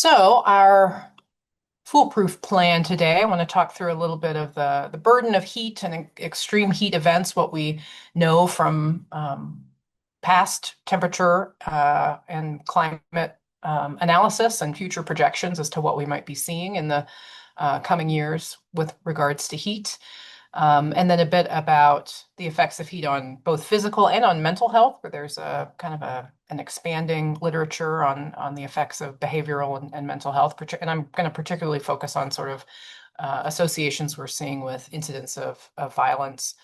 So our foolproof plan today, I want to talk through a little bit of the burden of heat and extreme heat events, what we know from past temperature and climate analysis and future projections as to what we might be seeing in the coming years with regards to heat. And then a bit about the effects of heat on both physical and on mental health, where there's a kind of an expanding literature on the effects of behavioral and mental health. And I'm going to particularly focus on sort of associations we're seeing with incidents of violence.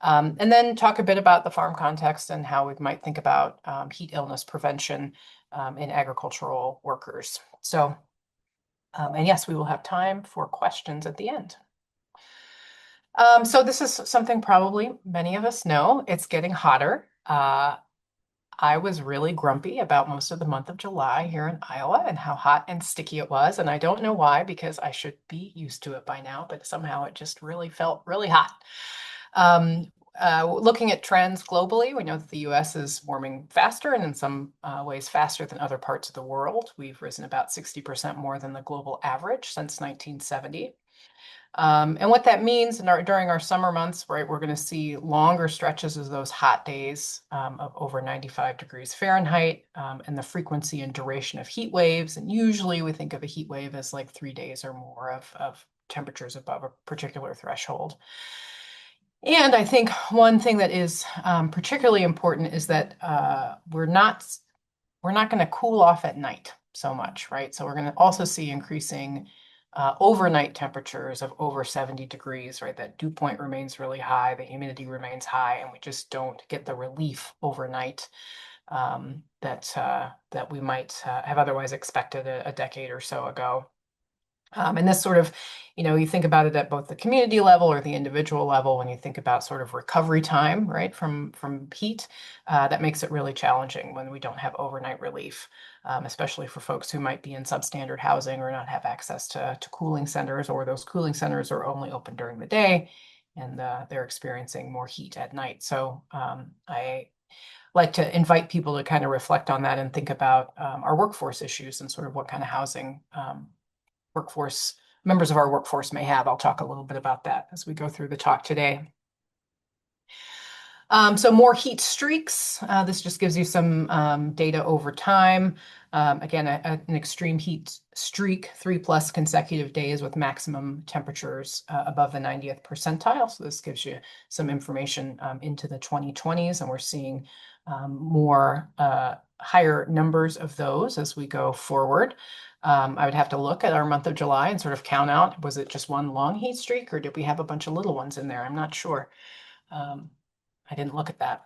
And then talk a bit about the farm context and how we might think about heat illness prevention in agricultural workers. So, and yes, we will have time for questions at the end. So this is something probably many of us know. It's getting hotter. I was really grumpy about most of the month of July here in Iowa and how hot and sticky it was. And I don't know why, because I should be used to it by now, but somehow it just really felt really hot. Looking at trends globally, we know that the US is warming faster and in some ways faster than other parts of the world. We've risen about 60% more than the global average since 1970. And what that means during our summer months, right, we're going to see longer stretches of those hot days of over 95 degrees Fahrenheit, and the frequency and duration of heat waves. And usually we think of a heat wave as like 3 days or more of temperatures above a particular threshold. And I think one thing that is particularly important is that we're not going to cool off at night so much, right? So we're going to also see increasing overnight temperatures of over 70 degrees, right? That dew point remains really high, the humidity remains high, and we just don't get the relief overnight that we might have otherwise expected a decade or so ago. And this sort of, you think about it at both the community level or the individual level when you think about sort of recovery time, right, from heat, that makes it really challenging when we don't have overnight relief, especially for folks who might be in substandard housing or not have access to cooling centers, or those cooling centers are only open during the day and they're experiencing more heat at night. So I like to invite people to kind of reflect on that and think about our workforce issues and sort of what kind of housing workforce members of our workforce may have. I'll talk a little bit about that as we go through the talk today. So more heat streaks. This just gives you some data over time. Again, an extreme heat streak, 3+ consecutive days with maximum temperatures above the 90th percentile. So this gives you some information into the 2020s, and we're seeing more higher numbers of those as we go forward. I would have to look at our month of July and sort of count out, was it just one long heat streak or did we have a bunch of little ones in there? I'm not sure. I didn't look at that.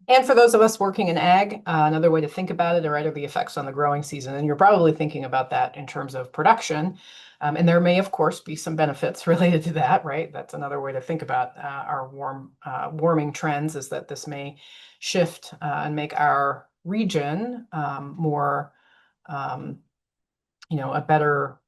And for those of us working in ag, another way to think about it, right, are the effects on the growing season. And you're probably thinking about that in terms of production. And there may, of course, be some benefits related to that, right? That's another way to think about our warming trends, is that this may shift and make our region more a better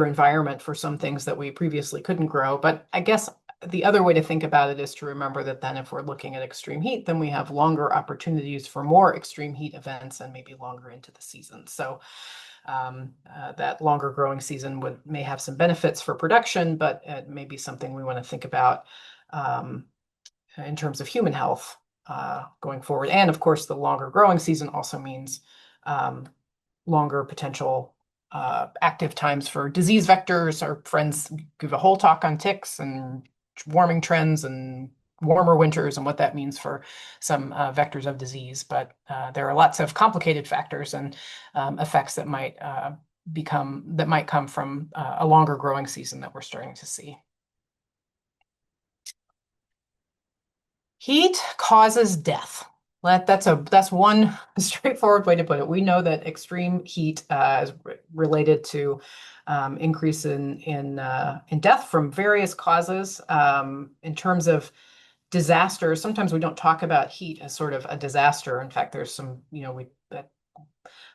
environment for some things that we previously couldn't grow. But I guess the other way to think about it is to remember that then if we're looking at extreme heat, then we have longer opportunities for more extreme heat events and maybe longer into the season. So that longer growing season may have some benefits for production, but it may be something we want to think about in terms of human health going forward. And of course, the longer growing season also means longer potential active times for disease vectors. Our friends give a whole talk on ticks and warming trends and warmer winters and what that means for some vectors of disease. But there are lots of complicated factors and effects that might come from a longer growing season that we're starting to see. Heat causes death. That's one straightforward way to put it. We know that extreme heat is related to increase in death from various causes. In terms of disasters, sometimes we don't talk about heat as sort of a disaster. In fact, there's some, I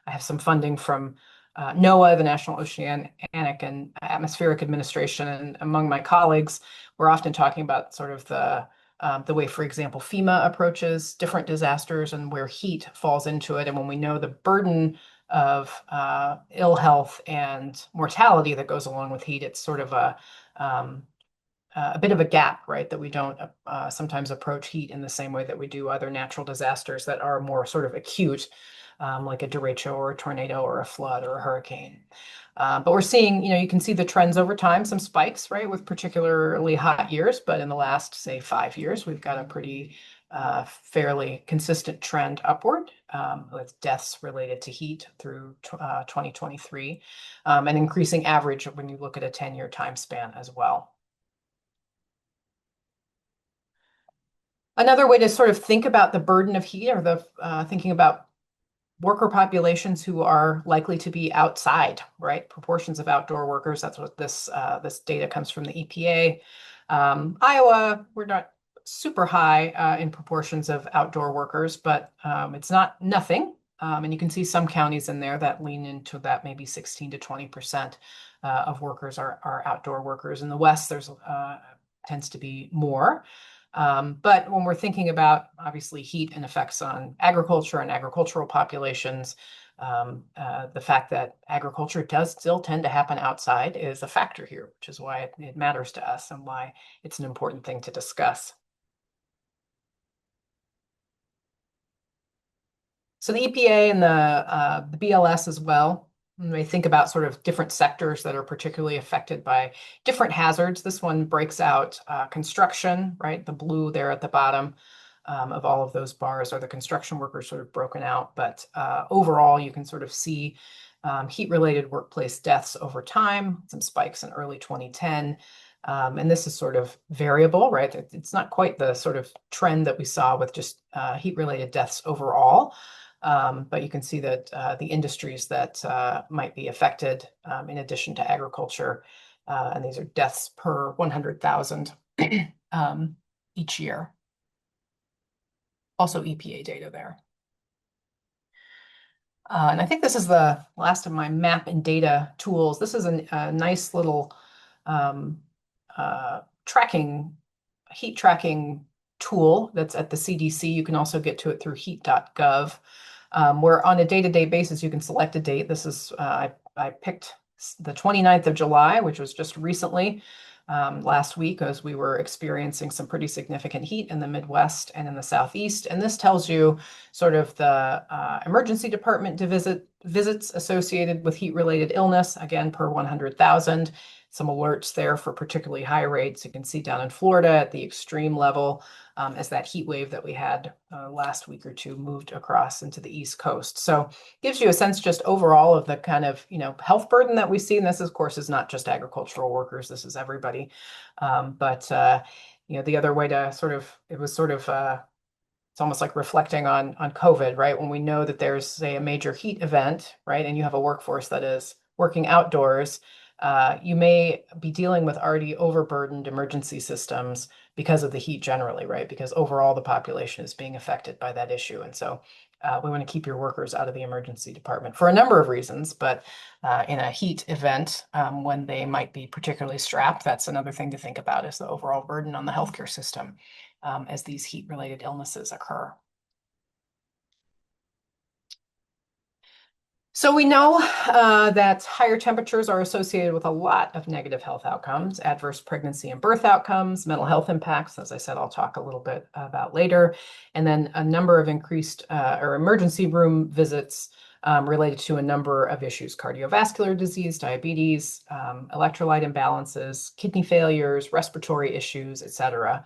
have some funding from NOAA, the National Oceanic and Atmospheric Administration, and among my colleagues, we're often talking about sort of the way, for example, FEMA approaches different disasters and where heat falls into it. And when we know the burden ill health and mortality that goes along with heat. It's sort of um, a bit of a gap, right? That we don't sometimes approach heat in the same way that we do other natural disasters that are more sort of acute, like a derecho or a tornado or a flood or a hurricane. But we're seeing, you can see the trends over time, some spikes, right, with particularly hot years. But in the last, say, 5 years, we've got a pretty fairly consistent trend upward with deaths related to heat through 2023, and increasing average when you look at a 10-year time span as well. Another way to sort of think about the burden of heat, or the thinking about worker populations who are likely to be outside, right? Proportions of outdoor workers. That's what this data comes from the EPA. Iowa, we're not super high in proportions of outdoor workers, but it's not nothing. And you can see some counties in there that lean into that, maybe 16 to 20% of workers are outdoor workers. In the West, there's tends to be more. But when we're thinking about obviously heat and effects on agriculture and agricultural populations, the fact that agriculture does still tend to happen outside is a factor here, which is why it matters to us and why it's an important thing to discuss. So the EPA and the BLS as well, when we think about sort of different sectors that are particularly affected by different hazards. This one breaks out construction, right? The blue there at the bottom of all of those bars are the construction workers sort of broken out. But overall, you can sort of see heat-related workplace deaths over time, some spikes in early 2010. And this is sort of variable, right? It's not quite the sort of trend that we saw with just heat-related deaths overall. But you can see that the industries that might be affected, in addition to agriculture, and these are deaths per 100,000 each year. Also EPA data there. And I think this is the last of my map and data tools. This is a nice little heat tracking tool that's at the CDC. You can also get to it through heat.gov. Where on a day-to-day basis, you can select a date. This is, I picked the 29th of July, which was just recently, last week, as we were experiencing some pretty significant heat in the Midwest and in the Southeast. And this tells you sort of the emergency department visits associated with heat-related illness, again, per 100,000. Some alerts there for particularly high rates. You can see down in Florida at the extreme level, as that heat wave that we had last week or two moved across into the East Coast. So gives you a sense just overall of the kind of, health burden that we see. And this, of course, is not just agricultural workers. This is everybody. But the other way to it's almost like reflecting on COVID, right? When we know that there's, say, a major heat event, right? And you have a workforce that is working outdoors, you may be dealing with already overburdened emergency systems because of the heat generally, right? Because overall the population is being affected by that issue. And so we want to keep your workers out of the emergency department for a number of reasons, but in a heat event, when they might be particularly strapped, that's another thing to think about, is the overall burden on the healthcare system as these heat-related illnesses occur. So we know that higher temperatures are associated with a lot of negative health outcomes, adverse pregnancy and birth outcomes, mental health impacts, as I said, I'll talk a little bit about later, and then a number of increased or emergency room visits related to a number of issues: cardiovascular disease, diabetes, electrolyte imbalances, kidney failures, respiratory issues, etc.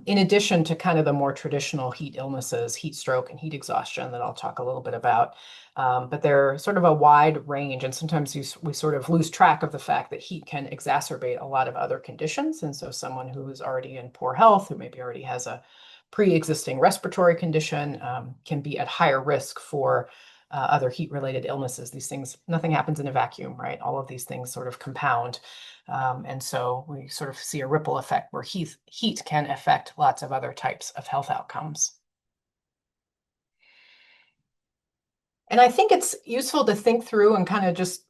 In addition to kind of the more traditional heat illnesses, heat stroke and heat exhaustion that I'll talk a little bit about. But they're sort of a wide range, and sometimes we sort of lose track of the fact that heat can exacerbate a lot of other conditions. And so someone who is already in poor health, who maybe already has a pre-existing respiratory condition, can be at higher risk for other heat-related illnesses. These things, nothing happens in a vacuum, right? All of these things sort of compound. And so we sort of see a ripple effect where heat can affect lots of other types of health outcomes. And I think it's useful to think through and kind of just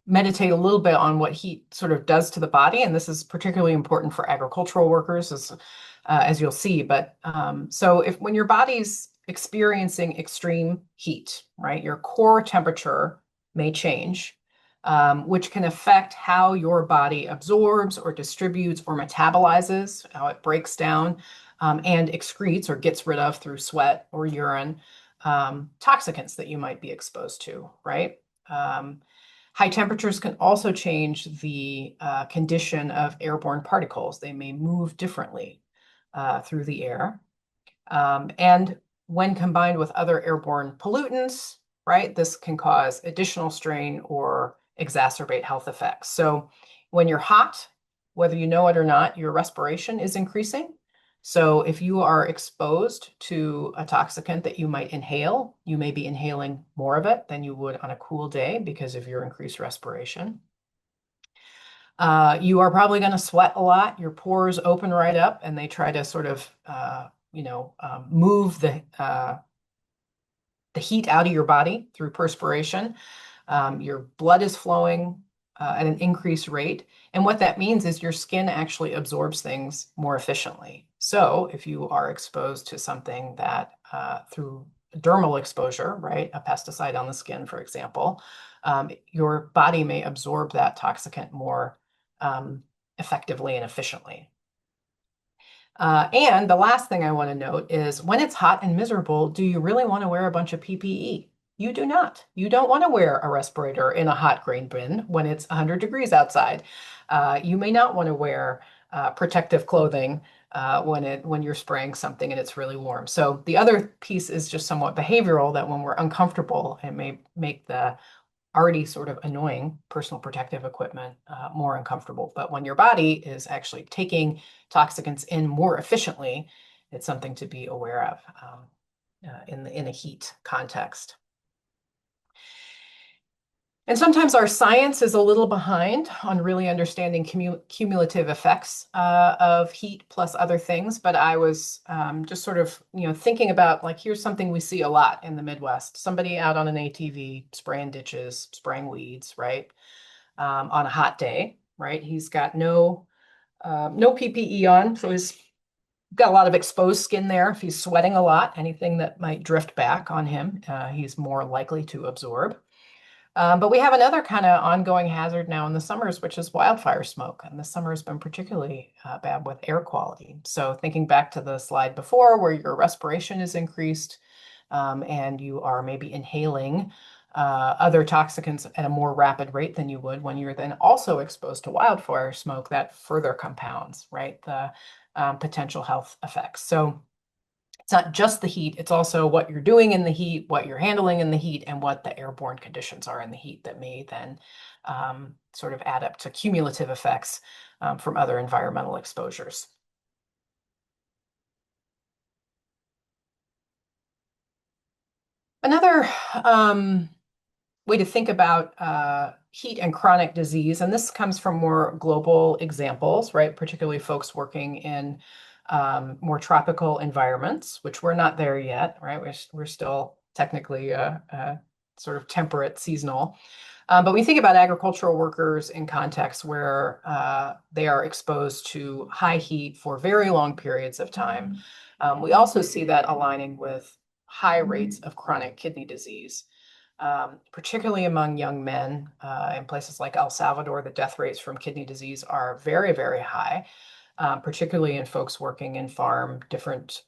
meditate a little bit on what heat sort of does to the body. And this is particularly important for agricultural workers, as you'll see. But so when your body's experiencing extreme heat, right? Your core temperature may change, which can affect how your body absorbs or distributes or metabolizes, how it breaks down, and excretes or gets rid of through sweat or urine toxicants that you might be exposed to, right? Um, High temperatures can also change the condition of airborne particles. They may move differently through the air. And when combined with other airborne pollutants, right, this can cause additional strain or exacerbate health effects. So when you're hot, whether you know it or not, your respiration is increasing. So if you are exposed to a toxicant that you might inhale, you may be inhaling more of it than you would on a cool day because of your increased respiration. You are probably going to sweat a lot. Your pores open right up and they try to sort of, move the heat out of your body through perspiration. Your blood is flowing at an increased rate. And what that means is your skin actually absorbs things more efficiently. So if you are exposed to something that through dermal exposure, right, a pesticide on the skin, for example, your body may absorb that toxicant more effectively and efficiently. And the last thing I want to note is when it's hot and miserable, do you really want to wear a bunch of PPE? You do not. You don't want to wear a respirator in a hot grain bin when it's 100 degrees outside. You may not want to wear protective clothing when you're spraying something and it's really warm. So the other piece is just somewhat behavioral that when we're uncomfortable, it may make the already sort of annoying personal protective equipment more uncomfortable. But when your body is actually taking toxicants in more efficiently, it's something to be aware of in a heat context. And sometimes our science is a little behind on really understanding cumulative effects of heat plus other things. But I was just sort of, thinking about like, here's something we see a lot in the Midwest. Somebody out on an ATV spraying ditches, spraying weeds, right? On a hot day, right? He's got no PPE on, so he's got a lot of exposed skin there. If he's sweating a lot, anything that might drift back on him, he's more likely to absorb. But we have another kind of ongoing hazard now in the summers, which is wildfire smoke. And the summer has been particularly bad with air quality. So thinking back to the slide before where your respiration is increased and you are maybe inhaling other toxicants at a more rapid rate than you would when you're then also exposed to wildfire smoke, that further compounds, right, the potential health effects. So it's not just the heat, it's also what you're doing in the heat, what you're handling in the heat, and what the airborne conditions are in the heat that may then sort of add up to cumulative effects from other environmental exposures. Another way to think about heat and chronic disease, and this comes from more global examples, right? Particularly folks working in more tropical environments, which we're not there yet, right? We're still technically sort of temperate, seasonal. But we think about agricultural workers in contexts where they are exposed to high heat for very long periods of time. We also see that aligning with high rates of chronic kidney disease. Particularly among young men in places like El Salvador, the death rates from kidney disease are very, very high, particularly in folks working in farm, different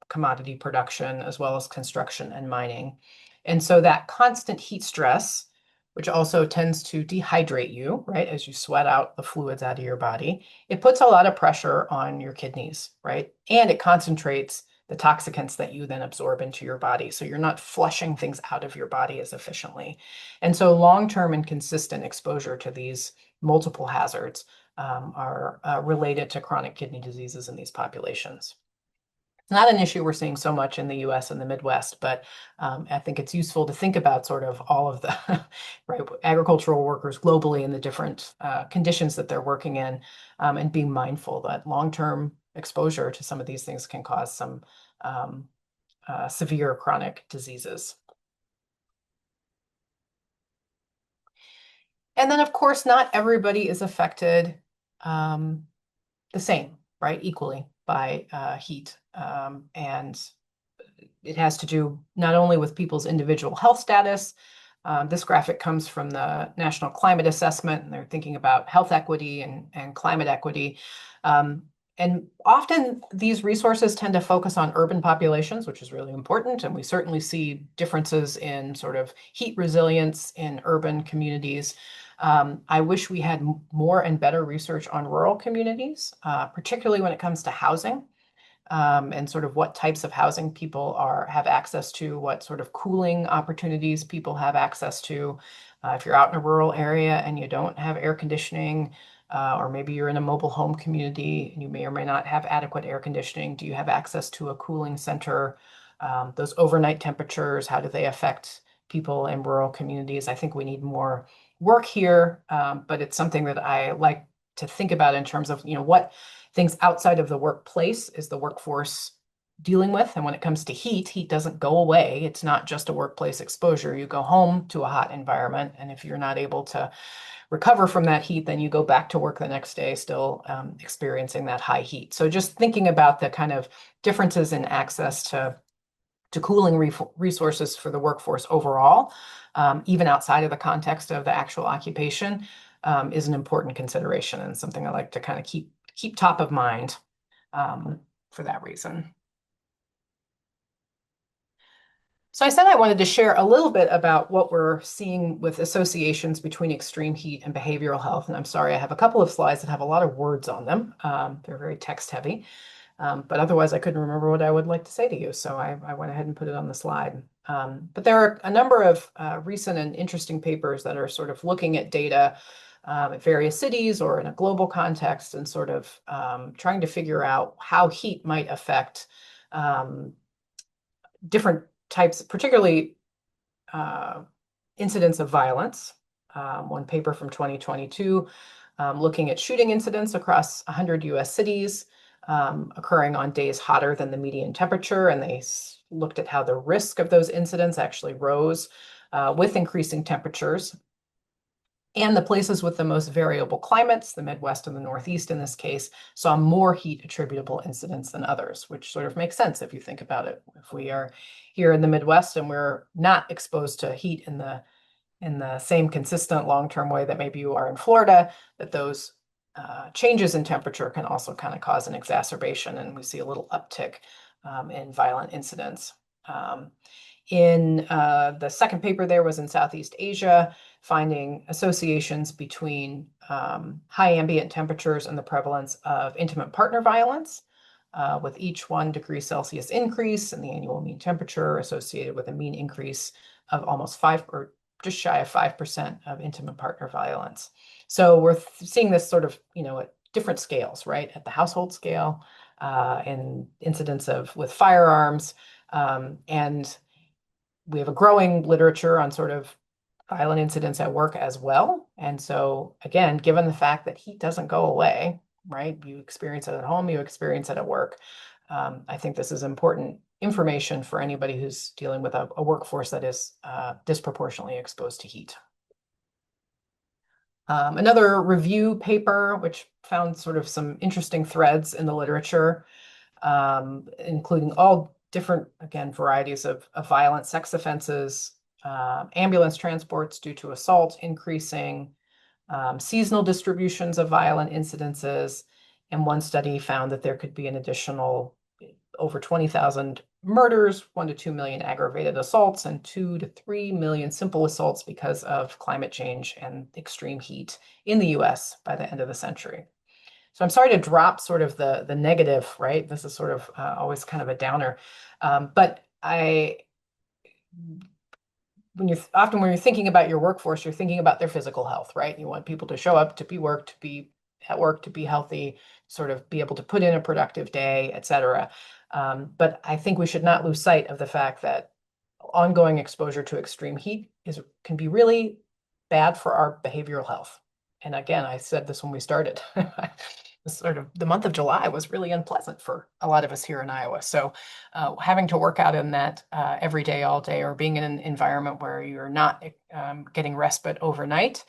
commodity production, as well as construction and mining. And so that constant heat stress, which also tends to dehydrate you, right, as you sweat out the fluids out of your body, it puts a lot of pressure on your kidneys, right? And it concentrates the toxicants that you then absorb into your body. So you're not flushing things out of your body as efficiently. And so long-term and consistent exposure to these multiple hazards are related to chronic kidney diseases in these populations. It's not an issue we're seeing so much in the US and the Midwest, but I think it's useful to think about sort of all of the right, agricultural workers globally and the different conditions that they're working in and being mindful that long-term exposure to some of these things can cause some severe chronic diseases. And then, of course, not everybody is affected the same, right, equally by heat and it has to do not only with people's individual health status. This graphic comes from the National Climate Assessment, and they're thinking about health equity and climate equity. Um, and often these resources tend to focus on urban populations, which is really important. And we certainly see differences in sort of heat resilience in urban communities. I wish we had more and better research on rural communities, particularly when it comes to housing, and sort of what types of housing people have access to, what sort of cooling opportunities people have access to. If you're out in a rural area and you don't have air conditioning, or maybe you're in a mobile home community and you may or may not have adequate air conditioning, do you have access to a cooling center? Those overnight temperatures, how do they affect people in rural communities? I think we need more work here, but it's something that I like to think about in terms of, what things outside of the workplace is the workforce dealing with. And when it comes to heat doesn't go away. It's not just a workplace exposure. You go home to a hot environment, and if you're not able to recover from that heat, then you go back to work the next day still experiencing that high heat. So just thinking about the kind of differences in access to cooling resources for the workforce overall, even outside of the context of the actual occupation, is an important consideration and something I like to kind of keep top of mind for that reason. So I said I wanted to share a little bit about what we're seeing with associations between extreme heat and behavioral health. And I'm sorry, I have a couple of slides that have a lot of words on them. They're very text heavy. But otherwise, I couldn't remember what I would like to say to you, so I went ahead and put it on the slide. But there are a number of recent and interesting papers that are sort of looking at data at various cities or in a global context and sort of trying to figure out how heat might affect different types, particularly incidents of violence. One paper from 2022 looking at shooting incidents across 100 US cities occurring on days hotter than the median temperature, and they looked at how the risk of those incidents actually rose with increasing temperatures. And the places with the most variable climates, the Midwest and the Northeast in this case, saw more heat attributable incidents than others, which sort of makes sense if you think about it. If we are here in the Midwest and we're not exposed to heat in the same consistent long-term way that maybe you are in Florida, that those changes in temperature can also kind of cause an exacerbation, and we see a little uptick in violent incidents. In the second paper there was in Southeast Asia, finding associations between high ambient temperatures and the prevalence of intimate partner violence, with each 1 degree Celsius increase in the annual mean temperature associated with a mean increase of almost 5 or just shy of 5% of intimate partner violence. So we're seeing this sort of, at different scales, right? At the household scale, in incidents with firearms, and we have a growing literature on sort of violent incidents at work as well. And so again, given the fact that heat doesn't go away, right? You experience it at home, you experience it at work. I think this is important information for anybody who's dealing with a workforce that is disproportionately exposed to heat. Another review paper, which found sort of some interesting threads in the literature, including all different, again, varieties of violent sex offenses, ambulance transports due to assault increasing, seasonal distributions of violent incidences, and one study found that there could be an additional over 20,000 murders, 1 to 2 million aggravated assaults, and 2 to 3 million simple assaults because of climate change and extreme heat in the US by the end of the century. So I'm sorry to drop sort of the negative, right? This is sort of always kind of a downer. But when you're thinking about your workforce, you're thinking about their physical health, right? You want people to show up, to be at work, to be healthy, sort of be able to put in a productive day, et cetera. But I think we should not lose sight of the fact that ongoing exposure to extreme heat can be really bad for our behavioral health. And again, I said this when we started. Sort of the month of July was really unpleasant for a lot of us here in Iowa. So having to work out in that every day, all day, or being in an environment where you're not getting respite overnight,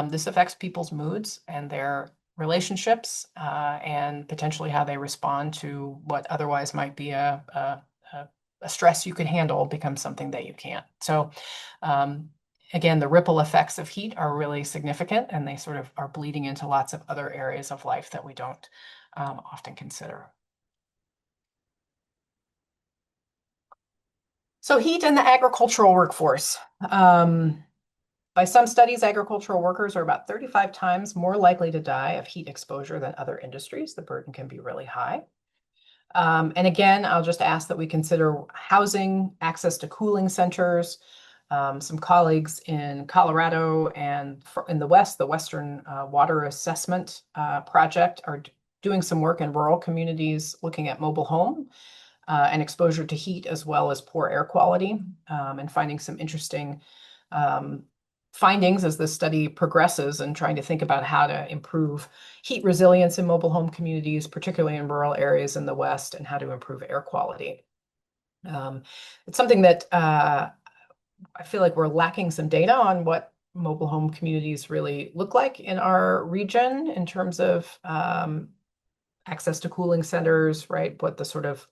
this affects people's moods and their relationships, and potentially how they respond to what otherwise might be a a stress you could handle becomes something that you can't. So um, again, the ripple effects of heat are really significant, and they sort of are bleeding into lots of other areas of life that we don't often consider. So heat in the agricultural workforce. By some studies, agricultural workers are about 35 times more likely to die of heat exposure than other industries. The burden can be really high. And again, I'll just ask that we consider housing, access to cooling centers. Some colleagues in Colorado and in the West, the Western Water Assessment Project, are doing some work in rural communities looking at mobile home and exposure to heat as well as poor air quality, and finding some interesting um, findings as this study progresses and trying to think about how to improve heat resilience in mobile home communities, particularly in rural areas in the West, and how to improve air quality. It's something that I feel like we're lacking some data on what mobile home communities really look like in our region in terms of access to cooling centers, right? What the sort of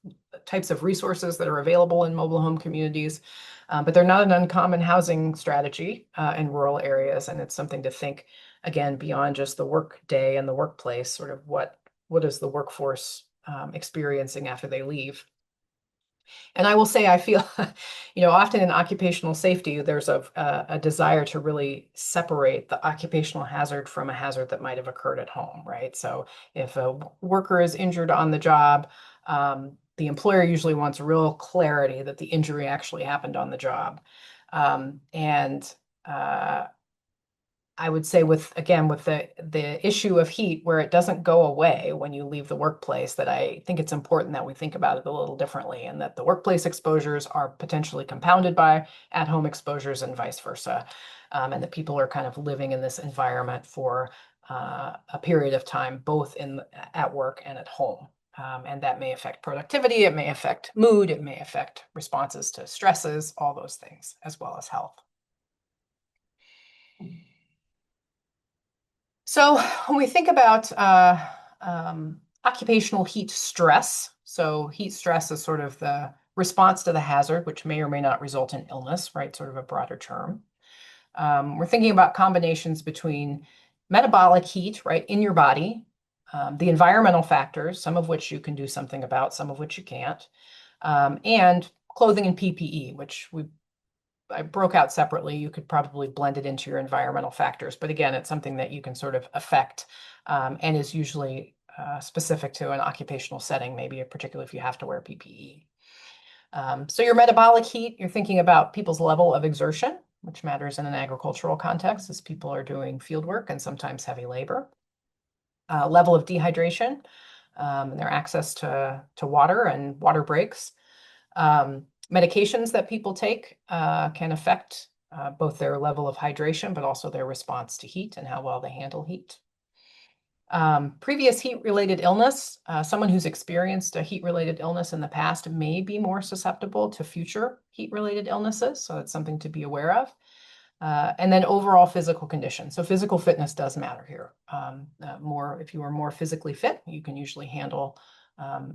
types of resources that are available in mobile home communities. But they're not an uncommon housing strategy in rural areas. And it's something to think, again, beyond just the work day and the workplace, sort of what is the workforce experiencing after they leave. And I will say, I feel, often in occupational safety, there's a desire to really separate the occupational hazard from a hazard that might have occurred at home, right? So if a worker is injured on the job, the employer usually wants real clarity that the injury actually happened on the job. And I would say with the issue of heat where it doesn't go away when you leave the workplace, that I think it's important that we think about it a little differently, and that the workplace exposures are potentially compounded by at-home exposures and vice versa. And that people are kind of living in this environment for a period of time, both at work and at home. And that may affect productivity, it may affect mood, it may affect responses to stresses, all those things, as well as health. So when we think about occupational heat stress, so heat stress is sort of the response to the hazard, which may or may not result in illness, right? Sort of a broader term. We're thinking about combinations between metabolic heat, right, in your body, the environmental factors, some of which you can do something about, some of which you can't, and clothing and PPE, which I broke out separately. You could probably blend it into your environmental factors. But again, it's something that you can sort of affect and is usually specific to an occupational setting, maybe particularly if you have to wear PPE. So your metabolic heat, you're thinking about people's level of exertion, which matters in an agricultural context as people are doing field work and sometimes heavy labor. Level of dehydration, and their access to water and water breaks. Medications that people take can affect both their level of hydration, but also their response to heat and how well they handle heat. Previous heat-related illness, someone who's experienced a heat-related illness in the past may be more susceptible to future heat-related illnesses, so it's something to be aware of. And then overall physical condition. So physical fitness does matter here. If you are more physically fit, you can usually handle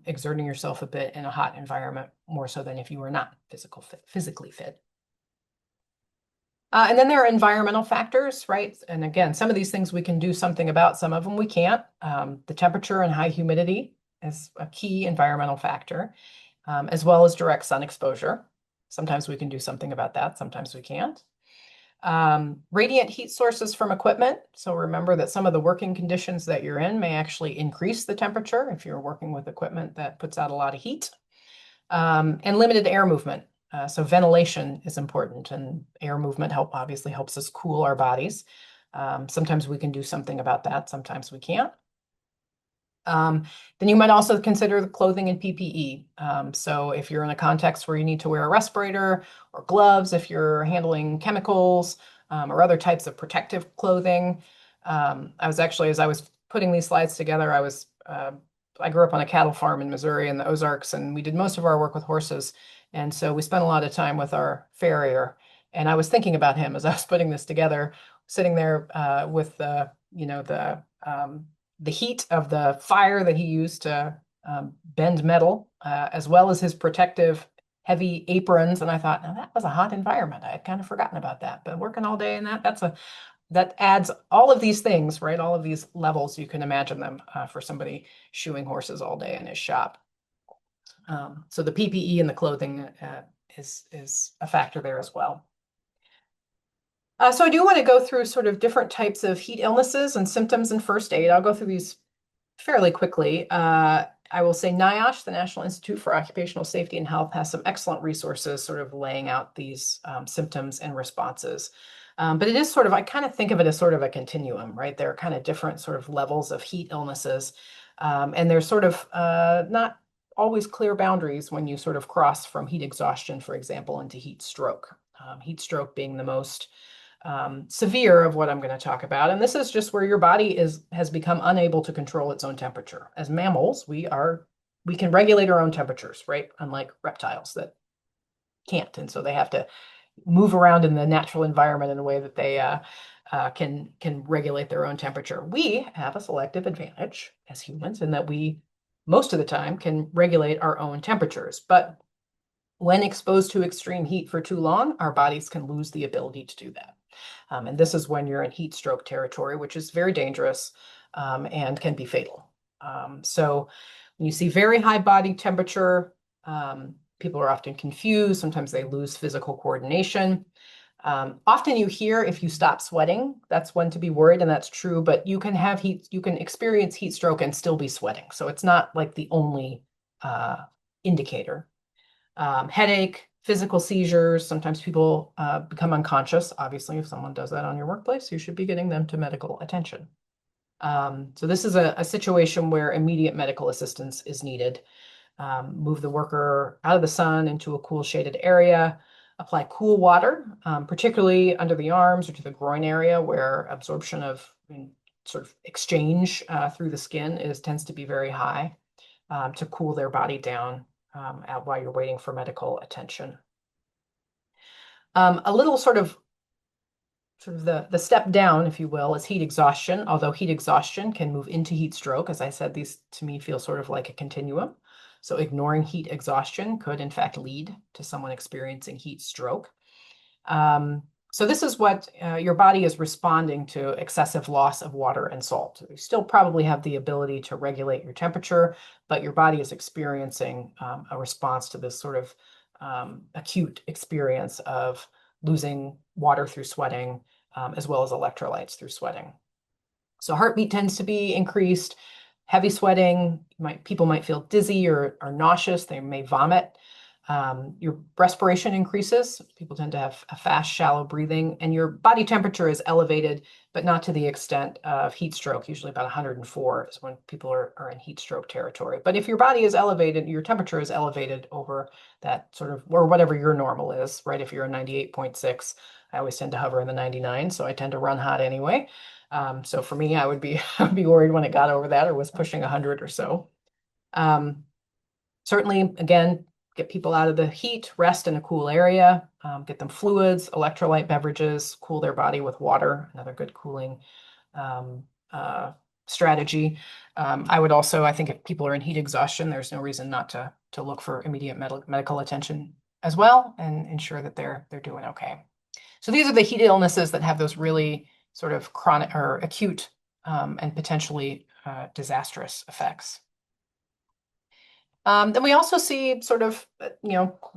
exerting yourself a bit in a hot environment more so than if you were not physically fit. And then there are environmental factors, right? And again, some of these things we can do something about, some of them we can't. The temperature and high humidity is a key environmental factor, as well as direct sun exposure. Sometimes we can do something about that, sometimes we can't. Radiant heat sources from equipment. So remember that some of the working conditions that you're in may actually increase the temperature if you're working with equipment that puts out a lot of heat. And limited air movement. So ventilation is important, and air movement obviously helps us cool our bodies. Sometimes we can do something about that, sometimes we can't. Then you might also consider the clothing and PPE. So if you're in a context where you need to wear a respirator or gloves, if you're handling chemicals or other types of protective clothing. As I was putting these slides together, I grew up on a cattle farm in Missouri in the Ozarks, and we did most of our work with horses. And so we spent a lot of time with our farrier. And I was thinking about him as I was putting this together, sitting there with the heat of the fire that he used to bend metal, as well as his protective heavy aprons. And I thought, now that was a hot environment. I had kind of forgotten about that, but working all day in that adds all of these things, right? All of these levels, you can imagine them for somebody shoeing horses all day in his shop. So the PPE and the clothing is a factor there as well. So I do want to go through sort of different types of heat illnesses and symptoms and first aid. I'll go through these fairly quickly. I will say NIOSH, the National Institute for Occupational Safety and Health, has some excellent resources sort of laying out these symptoms and responses. But it is sort of, I kind of think of it as sort of a continuum, right? There are kind of different sort of levels of heat illnesses. And there's sort of not always clear boundaries when you sort of cross from heat exhaustion, for example, into heat stroke. Heat stroke being the most severe of what I'm going to talk about. And this is just where your body has become unable to control its own temperature. As mammals, we can regulate our own temperatures, right? Unlike reptiles that can't. And so they have to move around in the natural environment in a way that they can regulate their own temperature. We have a selective advantage as humans in that we, most of the time, can regulate our own temperatures. But when exposed to extreme heat for too long, our bodies can lose the ability to do that. And this is when you're in heat stroke territory, which is very dangerous and can be fatal. So when you see very high body temperature, people are often confused. Sometimes they lose physical coordination. Often you hear if you stop sweating, that's when to be worried, and that's true, but you can experience heat stroke and still be sweating. So it's not like the only indicator. Headache, physical seizures. Sometimes people become unconscious. Obviously, if someone does that on your workplace, you should be getting them to medical attention. So this is a situation where immediate medical assistance is needed. Move the worker out of the sun into a cool shaded area. Apply cool water, particularly under the arms or to the groin area where absorption of sort of exchange through the skin tends to be very high to cool their body down while you're waiting for medical attention. A little sort of the step down, if you will, is heat exhaustion, although heat exhaustion can move into heat stroke. As I said, these to me feel sort of like a continuum. So ignoring heat exhaustion could in fact lead to someone experiencing heat stroke. So this is what your body is responding to excessive loss of water and salt. You still probably have the ability to regulate your temperature, but your body is experiencing a response to this sort of acute experience of losing water through sweating, as well as electrolytes through sweating. So heartbeat tends to be increased, heavy sweating, people might feel dizzy or nauseous, they may vomit. Your respiration increases. People tend to have a fast, shallow breathing, and your body temperature is elevated, but not to the extent of heat stroke. Usually about 104 is when people are in heat stroke territory. But if your body is elevated, your temperature is elevated over that sort of, or whatever your normal is, right? If you're a 98.6, I always tend to hover in the 99, so I tend to run hot anyway. So for me, I would be worried when it got over that or was pushing 100 or so. Certainly, again, get people out of the heat, rest in a cool area, get them fluids, electrolyte beverages, cool their body with water, another good cooling strategy. I would also, I think if people are in heat exhaustion, there's no reason not to look for immediate medical attention as well and ensure that they're doing okay. So these are the heat illnesses that have those really sort of chronic or acute and potentially disastrous effects. Then we also see sort of,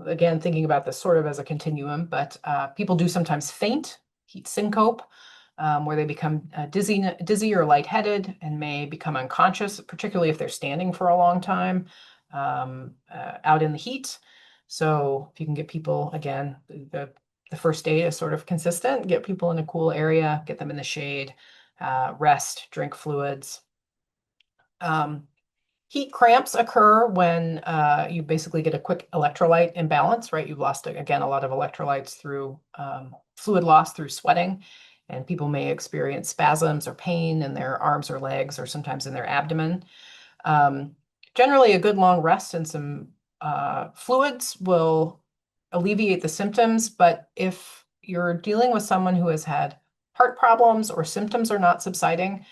again, thinking about this sort of as a continuum, but people do sometimes faint, heat syncope, where they become dizzy or lightheaded and may become unconscious, particularly if they're standing for a long time out in the heat. So if you can get people, again, the first aid is sort of consistent, get people in a cool area, get them in the shade, rest, drink fluids. Heat cramps occur when you basically get a quick electrolyte imbalance, right? You've lost, again, a lot of electrolytes through fluid loss through sweating, and people may experience spasms or pain in their arms or legs or sometimes in their abdomen. Generally, a good long rest and some fluids will alleviate the symptoms, but if you're dealing with someone who has had heart problems or symptoms are not subsiding,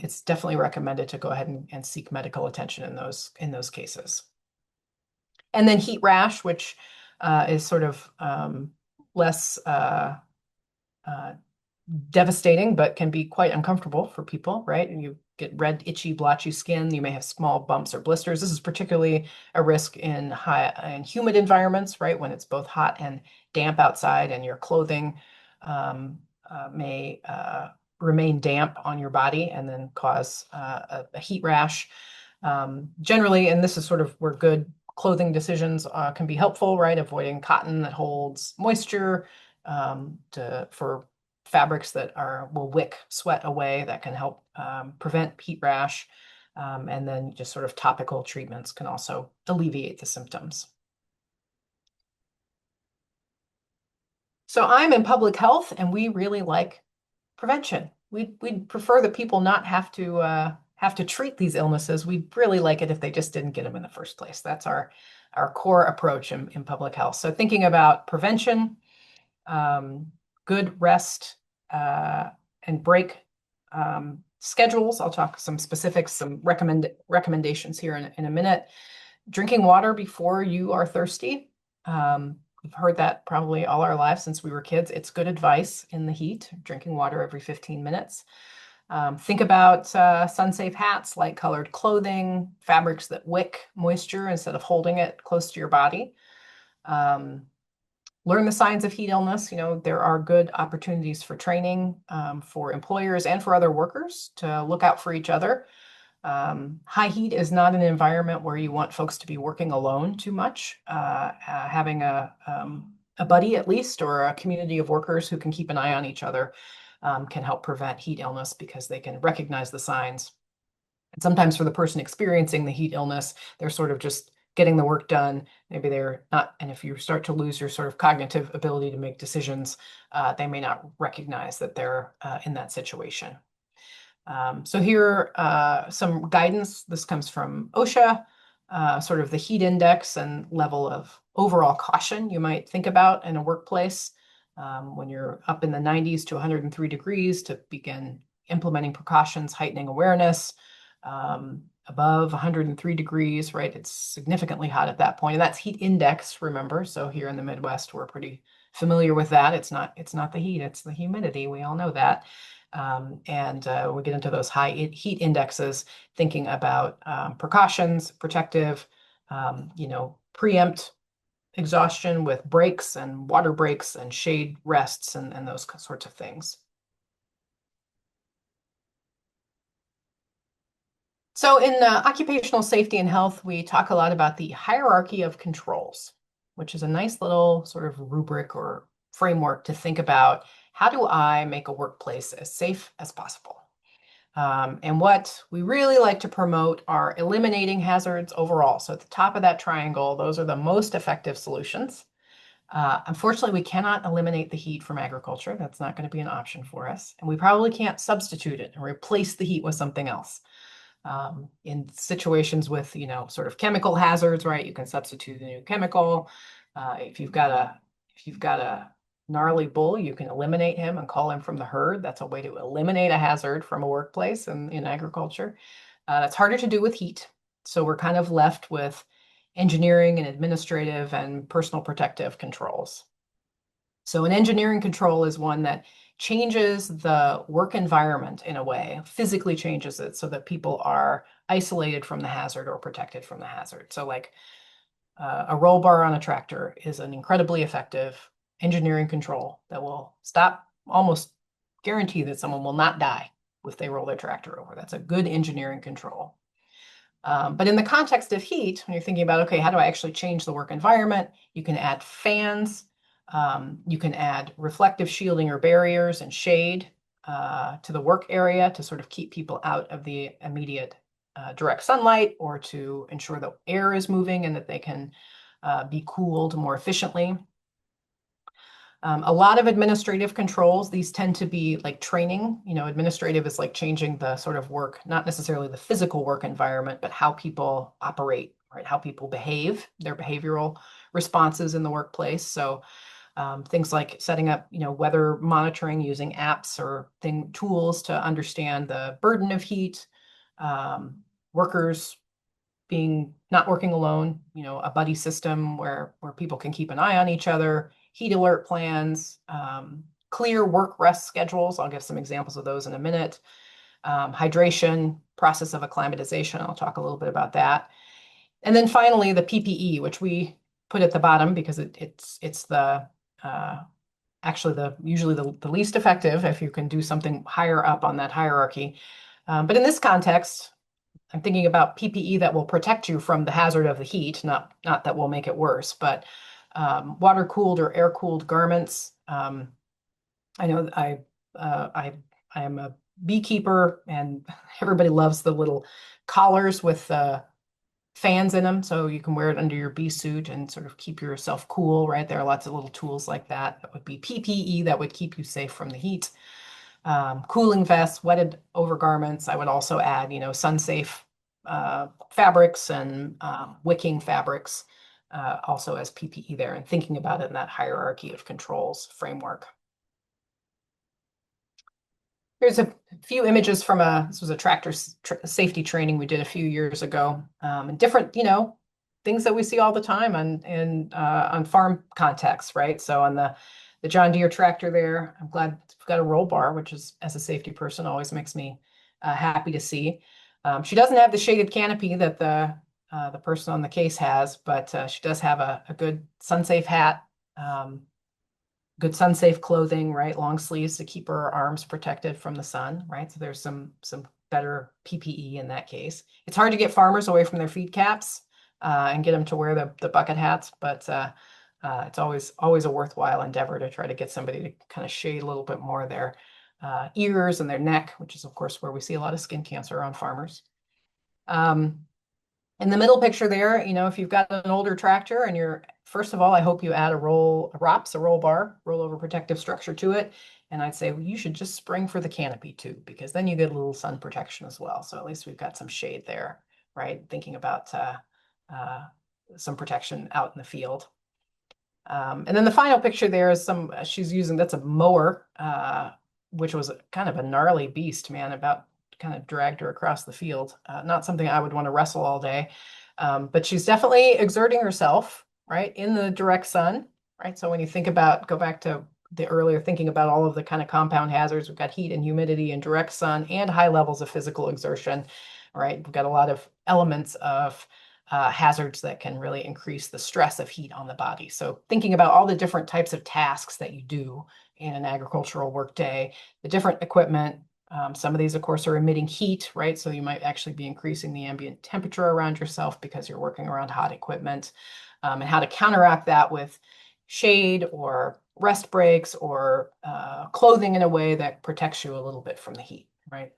it's definitely recommended to go ahead and seek medical attention in those cases. And then heat rash, which is sort of less uh, devastating, but can be quite uncomfortable for people, right? And you get red, itchy, blotchy skin. You may have small bumps or blisters. This is particularly a risk in high and humid environments, right? When it's both hot and damp outside, and your clothing um, may remain damp on your body and then cause a heat rash. Generally, and this is sort of where good clothing decisions can be helpful, right? Avoiding cotton that holds moisture for fabrics that will wick sweat away that can help prevent heat rash. And then just sort of topical treatments can also alleviate the symptoms. So I'm in public health, and we really like prevention. We'd prefer that people not have to treat these illnesses. We'd really like it if they just didn't get them in the first place. That's our core approach in public health. So thinking about prevention, um, good rest, and break schedules. I'll talk some specifics, some recommendations here in a minute. Drinking water before you are thirsty. We've heard that probably all our lives since we were kids. It's good advice in the heat, drinking water every 15 minutes. Think about sun-safe hats, light-colored clothing, fabrics that wick moisture instead of holding it close to your body. Learn the signs of heat illness. There are good opportunities for training for employers and for other workers to look out for each other. High heat is not an environment where you want folks to be working alone too much. Having a buddy at least, or a community of workers who can keep an eye on each other can help prevent heat illness because they can recognize the signs. And sometimes for the person experiencing the heat illness, they're sort of just getting the work done. Maybe they're not, and if you start to lose your sort of cognitive ability to make decisions, they may not recognize that they're in that situation. So here, some guidance. This comes from OSHA, sort of the heat index and level of overall caution you might think about in a workplace when you're up in the 90s to 103 degrees to begin implementing precautions, heightening awareness. Above 103 degrees, right? It's significantly hot at that point. And that's heat index, remember. So here in the Midwest, we're pretty familiar with that. It's not the heat, it's the humidity. We all know that. And we get into those high heat indexes, thinking about precautions, protective, preempt exhaustion with breaks and water breaks and shade rests and those sorts of things. So in occupational safety and health, we talk a lot about the hierarchy of controls, which is a nice little sort of rubric or framework to think about how do I make a workplace as safe as possible? And what we really like to promote are eliminating hazards overall. So at the top of that triangle, those are the most effective solutions. Unfortunately, we cannot eliminate the heat from agriculture. That's not going to be an option for us. And we probably can't substitute it and replace the heat with something else. In situations with, sort of chemical hazards, right? You can substitute a new chemical. If you've got a gnarly bull, you can eliminate him and call him from the herd. That's a way to eliminate a hazard from a workplace and in agriculture. That's harder to do with heat. So we're kind of left with engineering and administrative and personal protective controls. So an engineering control is one that changes the work environment in a way, physically changes it so that people are isolated from the hazard or protected from the hazard. So like a roll bar on a tractor is an incredibly effective engineering control that will almost guarantee that someone will not die if they roll their tractor over. That's a good engineering control. But in the context of heat, when you're thinking about, okay, how do I actually change the work environment? You can add fans. You can add reflective shielding or barriers and shade to the work area to sort of keep people out of the immediate direct sunlight, or to ensure that air is moving and that they can be cooled more efficiently. A lot of administrative controls, these tend to be like training. Administrative is like changing the sort of work, not necessarily the physical work environment, but how people operate, right? How people behave, their behavioral responses in the workplace. So things like setting up, weather monitoring using apps or tools to understand the burden of heat, workers being not working alone, a buddy system where people can keep an eye on each other, heat alert plans, clear work rest schedules. I'll give some examples of those in a minute. Hydration, process of acclimatization. I'll talk a little bit about that. And then finally, the PPE, which we put at the bottom because it's the actually usually the least effective if you can do something higher up on that hierarchy. But in this context, I'm thinking about PPE that will protect you from the hazard of the heat, not that will make it worse, but water-cooled or air-cooled garments. I know I am a beekeeper, and everybody loves the little collars with fans in them, so you can wear it under your bee suit and sort of keep yourself cool, right? There are lots of little tools like that. That would be PPE that would keep you safe from the heat. Cooling vests, wetted overgarments. I would also add, sun-safe fabrics and wicking fabrics also as PPE there, and thinking about it in that hierarchy of controls framework. Here's a few images from this was a tractor safety training we did a few years ago, and different, things that we see all the time on farm contexts, right? So on the John Deere tractor there, I'm glad it's got a roll bar, which is, as a safety person, always makes me happy to see. She doesn't have the shaded canopy that the person on the case has, but she does have a good sun-safe hat, good sun-safe clothing, right? Long sleeves to keep her arms protected from the sun, right? So there's some better PPE in that case. It's hard to get farmers away from their feed caps and get them to wear the bucket hats, but it's always a worthwhile endeavor to try to get somebody to kind of shade a little bit more their ears and their neck, which is of course where we see a lot of skin cancer on farmers. In the middle picture there, if you've got an older tractor and first of all, I hope you add a ROPS, a roll bar, rollover protective structure to it. And I'd say, well, you should just spring for the canopy too, because then you get a little sun protection as well. So at least we've got some shade there, right? Thinking about some protection out in the field. And then the final picture there is she's using, that's a mower, which was kind of a gnarly beast, man, about kind of dragged her across the field. Not something I would want to wrestle all day, but she's definitely exerting herself, right, in the direct sun, right? So when you go back to the earlier thinking about all of the kind of compound hazards, we've got heat and humidity and direct sun and high levels of physical exertion, right? We've got a lot of elements of hazards that can really increase the stress of heat on the body. So thinking about all the different types of tasks that you do in an agricultural workday, the different equipment. Some of these, of course, are emitting heat, right? So you might actually be increasing the ambient temperature around yourself because you're working around hot equipment, and how to counteract that with shade or rest breaks or clothing in a way that protects you a little bit from the heat, right?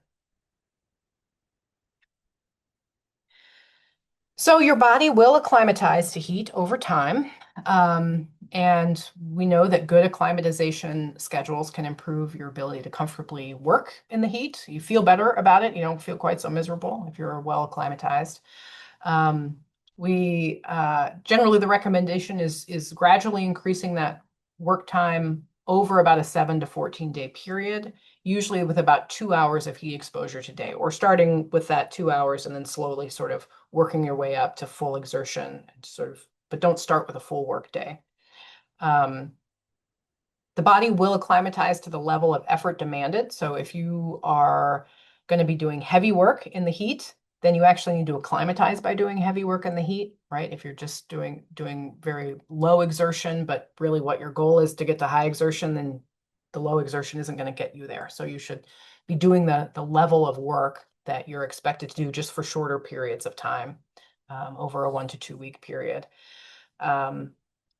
So your body will acclimatize to heat over time. And we know that good acclimatization schedules can improve your ability to comfortably work in the heat. You feel better about it. You don't feel quite so miserable if you're well acclimatized. We generally, the recommendation is gradually increasing that work time over about a 7 to 14 day period, usually with about 2 hours of heat exposure to day, or starting with that 2 hours and then slowly sort of working your way up to full exertion, but don't start with a full work day. The body will acclimatize to the level of effort demanded. So if you are going to be doing heavy work in the heat, then you actually need to acclimatize by doing heavy work in the heat, right? If you're just doing very low exertion, but really what your goal is to get to high exertion, then the low exertion isn't going to get you there. So you should be doing the level of work that you're expected to do just for shorter periods of time, over a 1 to 2 week period.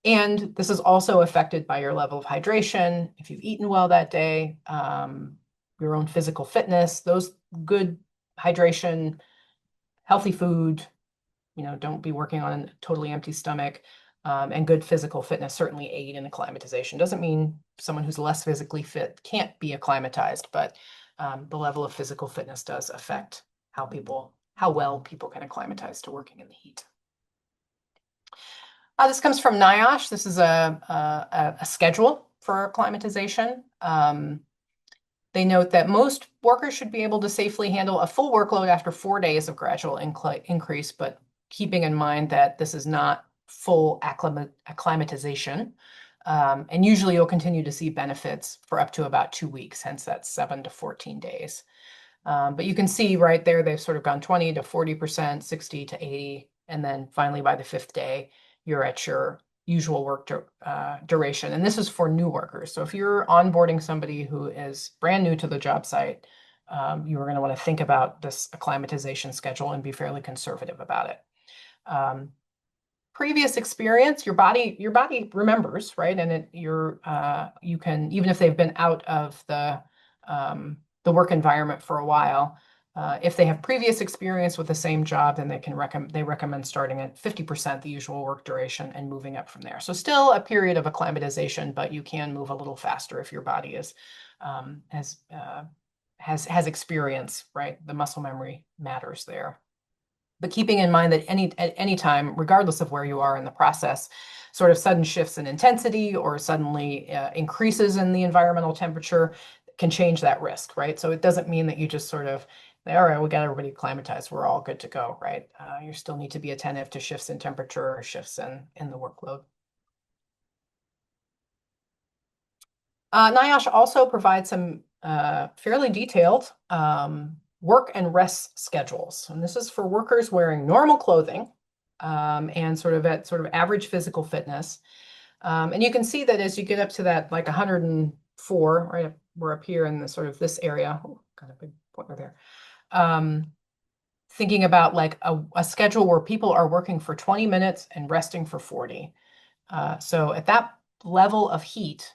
And this is also affected by your level of hydration, if you've eaten well that day, your own physical fitness, those good hydration, healthy food, don't be working on a totally empty stomach, and good physical fitness certainly aid in acclimatization. Doesn't mean someone who's less physically fit can't be acclimatized, but the level of physical fitness does affect how well people can acclimatize to working in the heat. This comes from NIOSH. This is a schedule for acclimatization. They note that most workers should be able to safely handle a full workload after 4 days of gradual increase, but keeping in mind that this is not full acclimatization. And usually you'll continue to see benefits for up to about 2 weeks, hence that's 7 to 14 days. But you can see right there, they've sort of gone 20 to 40%, 60 to 80, and then finally by the 5th day, you're at your usual work duration. And this is for new workers. So if you're onboarding somebody who is brand new to the job site, you are going to want to think about this acclimatization schedule and be fairly conservative about it. Previous experience, your body remembers, right? And you can, even if they've been out of the work environment for a while, if they have previous experience with the same job, then they recommend starting at 50% the usual work duration and moving up from there. So still a period of acclimatization, but you can move a little faster if your body has experience, right? The muscle memory matters there. But keeping in mind that at any time, regardless of where you are in the process, sort of sudden shifts in intensity or suddenly increases in the environmental temperature can change that risk, right? So it doesn't mean that you just sort of, all right, we got everybody acclimatized, we're all good to go, right? You still need to be attentive to shifts in temperature or shifts in the workload. NIOSH also provides some fairly detailed work and rest schedules. And this is for workers wearing normal clothing and sort of at sort of average physical fitness. And you can see that as you get up to that like 104, right up, we're up here in the sort of this area. Oh, got a big pointer there. Thinking about like a schedule where people are working for 20 minutes and resting for 40. So at that level of heat,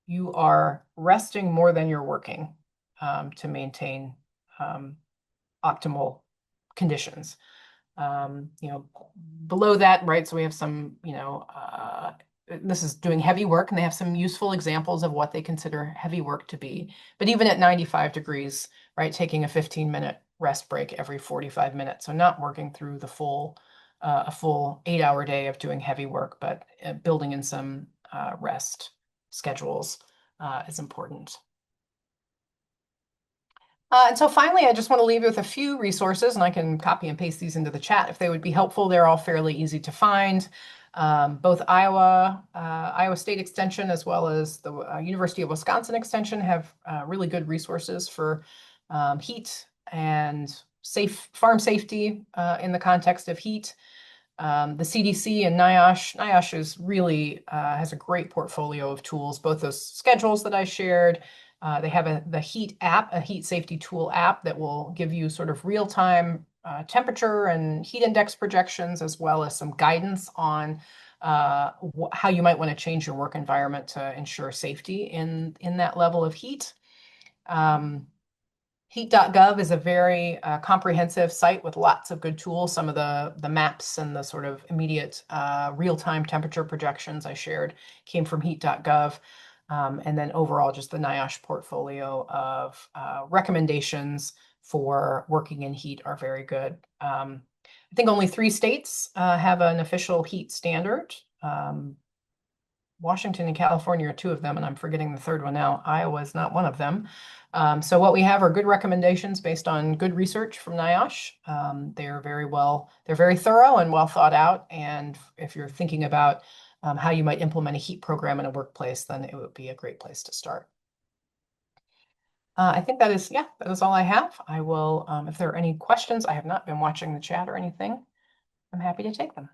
you are resting more than you're working to maintain optimal conditions. Below that, right? So we have some, this is doing heavy work, and they have some useful examples of what they consider heavy work to be. But even at 95 degrees, right, taking a 15-minute rest break every 45 minutes. So not working through the a full 8-hour day of doing heavy work, but building in some rest schedules is important. And so finally, I just want to leave you with a few resources, and I can copy and paste these into the chat if they would be helpful. They're all fairly easy to find. Both Iowa State Extension as well as the University of Wisconsin Extension have really good resources for heat and farm safety in the context of heat. The CDC and NIOSH is really has a great portfolio of tools, both those schedules that I shared. They have the heat app, a heat safety tool app that will give you sort of real-time temperature and heat index projections, as well as some guidance on how you might want to change your work environment to ensure safety in that level of heat. Heat.gov is a very comprehensive site with lots of good tools. Some of the maps and the sort of immediate real-time temperature projections I shared came from heat.gov. And then overall, just the NIOSH portfolio of recommendations for working in heat are very good. I think only 3 states have an official heat standard. Washington and California are 2 of them, and I'm forgetting the third one now. Iowa is not one of them. So what we have are good recommendations based on good research from NIOSH. They're very thorough and well thought out. And if you're thinking about how you might implement a heat program in a workplace, then it would be a great place to start. I think that is all I have. I will, if there are any questions, I have not been watching the chat or anything. I'm happy to take them.